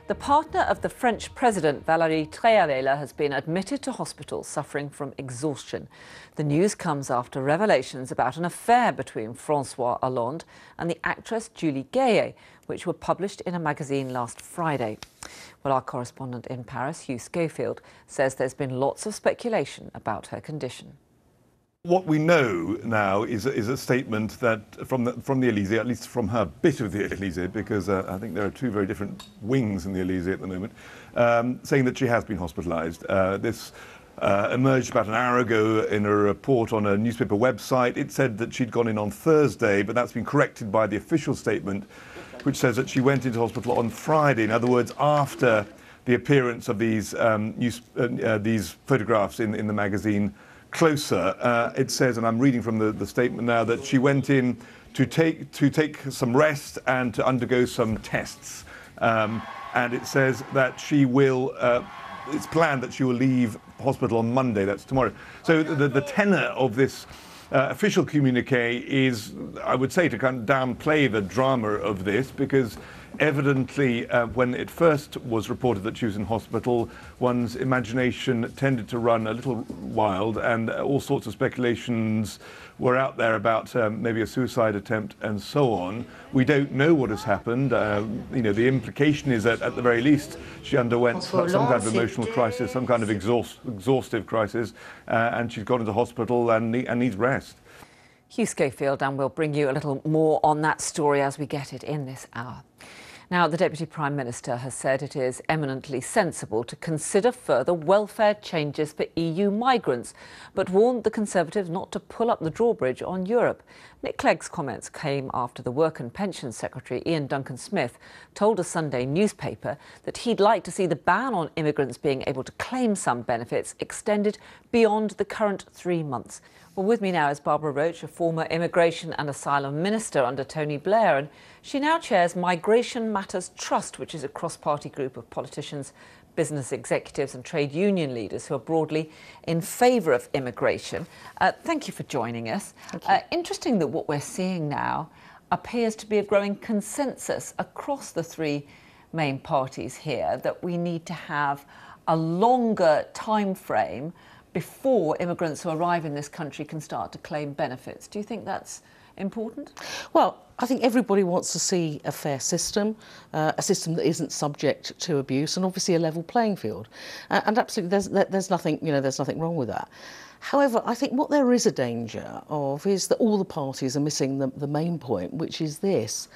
The partner of the French president, Valérie Trierweiler, has been admitted to hospital suffering from exhaustion. The news comes after revelations about an affair between François Hollande and the actress Julie Gaillet, which were published in a magazine last Friday. Well, our correspondent in Paris, Hugh Schofield, says there's been lots of speculation about her condition. What we know now is a statement that from the Elysée, at least from her bit of the Elysée, because I think there are two very different wings in the Elysée at the moment, saying that she has been hospitalised. This emerged about an hour ago in a report on a newspaper website. It said that she'd gone in on Thursday, but that's been corrected by the official statement, which says that she went into hospital on Friday. In other words, after the appearance of these photographs in the magazine Closer, it says, and I'm reading from the statement now, that she went in to take some rest and to undergo some tests. And it says that she will, it's planned that she will leave hospital on Monday, that's tomorrow. So the tenor of this official communiqué is, I would say, to kind of downplay the drama of this, because evidently, when it first was reported that she was in hospital, one's imagination tended to run a little wild, and all sorts of speculations were out there about maybe a suicide attempt and so on. We don't know what has happened. You know, the implication is that, at the very least, she underwent some kind of emotional crisis, some kind of exhaustive crisis, and she's gone into hospital and needs rest. Hugh Schofield, and we'll bring you a little more on that story as we get it in this hour. Now, the Deputy Prime Minister has said it is eminently sensible to consider further welfare changes for EU migrants, but warned the Conservatives not to pull up the drawbridge on Europe. Nick Clegg's comments came after the Work and Pensions Secretary, Ian Duncan-Smith, told a Sunday newspaper that he'd like to see the ban on immigrants being able to claim some benefits extended beyond the current 3 months. Well, with me now is Barbara Roach, a former Immigration and Asylum Minister under Tony Blair, and she now chairs Migration Matters Trust, which is a cross-party group of politicians, business executives and trade union leaders who are broadly in favour of immigration. Thank you for joining us. Interesting that what we're seeing now appears to be a growing consensus across the three main parties here that we need to have a longer time frame before immigrants who arrive in this country can start to claim benefits. Do you think that's important? Well, I think everybody wants to see a fair system, a system that isn't subject to abuse, and obviously a level playing field. And absolutely, there's nothing, there's nothing wrong with that. However, I think what there is a danger of is that all the parties are missing the main point, which is this: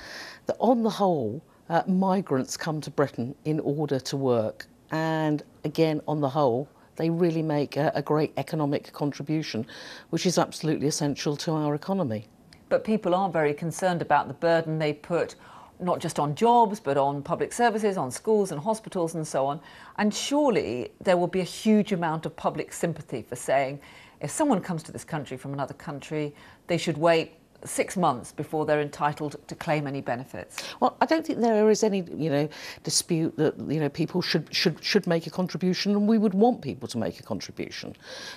that on the whole, migrants come to Britain in order to work, and again, on the whole, they really make a great economic contribution, which is absolutely essential to our economy. But people are very concerned about the burden they put not just on jobs, but on public services, on schools and hospitals and so on. And surely there will be a huge amount of public sympathy for saying, if someone comes to this country from another country, they should wait 6 months before they're entitled to claim any benefits. Well, I don't think there is any, dispute that, people should make a contribution, and we would want people to make a contribution.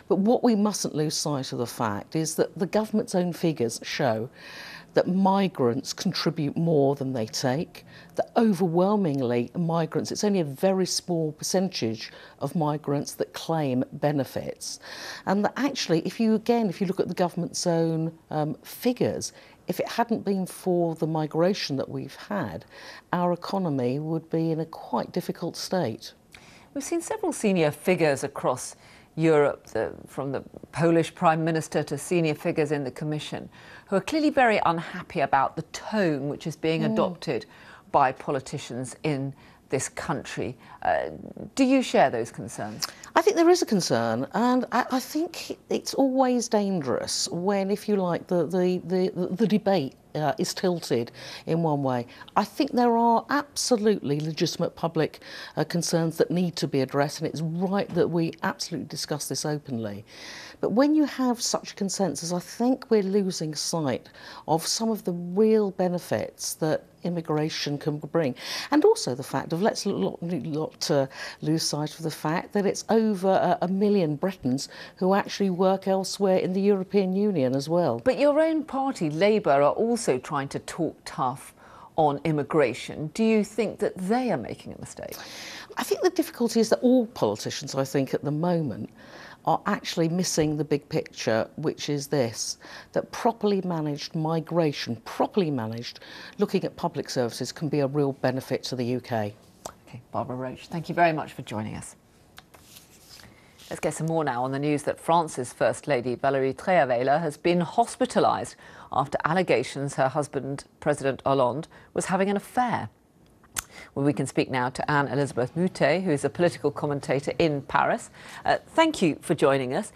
But what we mustn't lose sight of the fact is that the government's own figures show that migrants contribute more than they take, that overwhelmingly migrants, it's only a very small percentage of migrants that claim benefits. And that actually, if you look at the government's own figures, if it hadn't been for the migration that we've had, our economy would be in a quite difficult state. We've seen several senior figures across Europe, from the Polish Prime Minister to senior figures in the Commission, who are clearly very unhappy about the tone which is being adopted by politicians in this country. Do you share those concerns? I think there is a concern, and I think it's always dangerous when, if you like, the debate is tilted in one way. I think there are absolutely legitimate public concerns that need to be addressed, and it's right that we absolutely discuss this openly. But when you have such a consensus, I think we're losing sight of some of the real benefits that immigration can bring, and also the fact of, let's not lose sight of the fact that it's over 1 million Britons who actually work elsewhere in the European Union as well. But your own party, Labour, are also trying to talk tough on immigration. Do you think that they are making a mistake? I think the difficulty is that all politicians, I think, at the moment are actually missing the big picture, which is this, that properly managed migration, properly managed, looking at public services can be a real benefit to the UK. Okay, Barbara Roach, thank you very much for joining us. Let's get some more now on the news that France's First Lady Valérie Trierweiler has been hospitalised after allegations her husband, President Hollande, was having an affair. Well, we can speak now to Anne-Elisabeth Moutet, who is a political commentator in Paris. Thank you for joining us.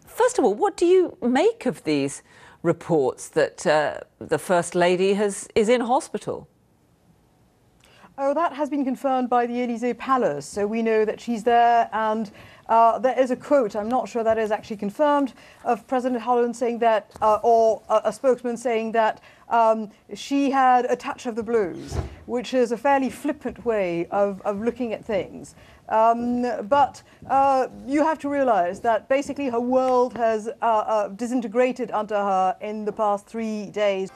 First of all, what do you make of these reports that the First Lady is in hospital? Oh, that has been confirmed by the Élysée Palace, so we know that she's there, and there is a quote, I'm not sure that is actually confirmed, of President Hollande saying that, or a spokesman saying that she had a touch of the blues, which is a fairly flippant way of looking at things. But you have to realize that basically her world has disintegrated under her in the past 3 days.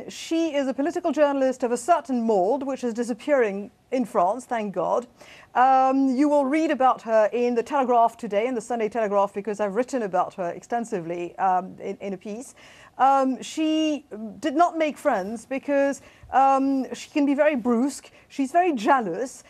She is a political journalist of a certain mould, which is disappearing in France, thank God. You will read about her in the Telegraph today, in the Sunday Telegraph, because I've written about her extensively in a piece. She did not make friends because she can be very brusque. She's very jealous.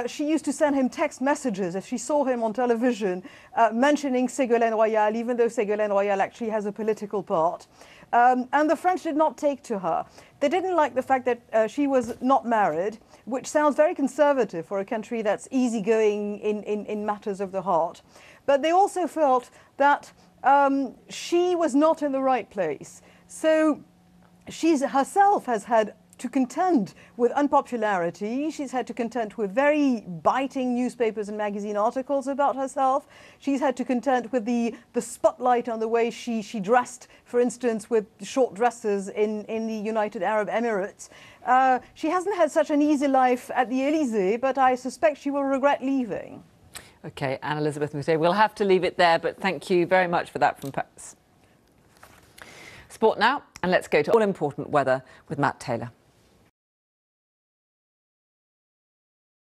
She used to send him text messages if she saw him on television mentioning Ségolène Royal, even though Ségolène Royal actually has a political part. And the French did not take to her. They didn't like the fact that she was not married, which sounds very conservative for a country that's easygoing in matters of the heart. But they also felt that she was not in the right place. So she herself has had to contend with unpopularity. She's had to contend with very biting newspapers and magazine articles about herself. She's had to contend with the spotlight on the way she dressed, for instance, with short dresses in the United Arab Emirates. She hasn't had such an easy life at the Élysée, but I suspect she will regret leaving. OK, Anne-Elisabeth Moutet, we'll have to leave it there, but thank you very much for that from Paris. Sport now, and let's go to all-important weather with Matt Taylor.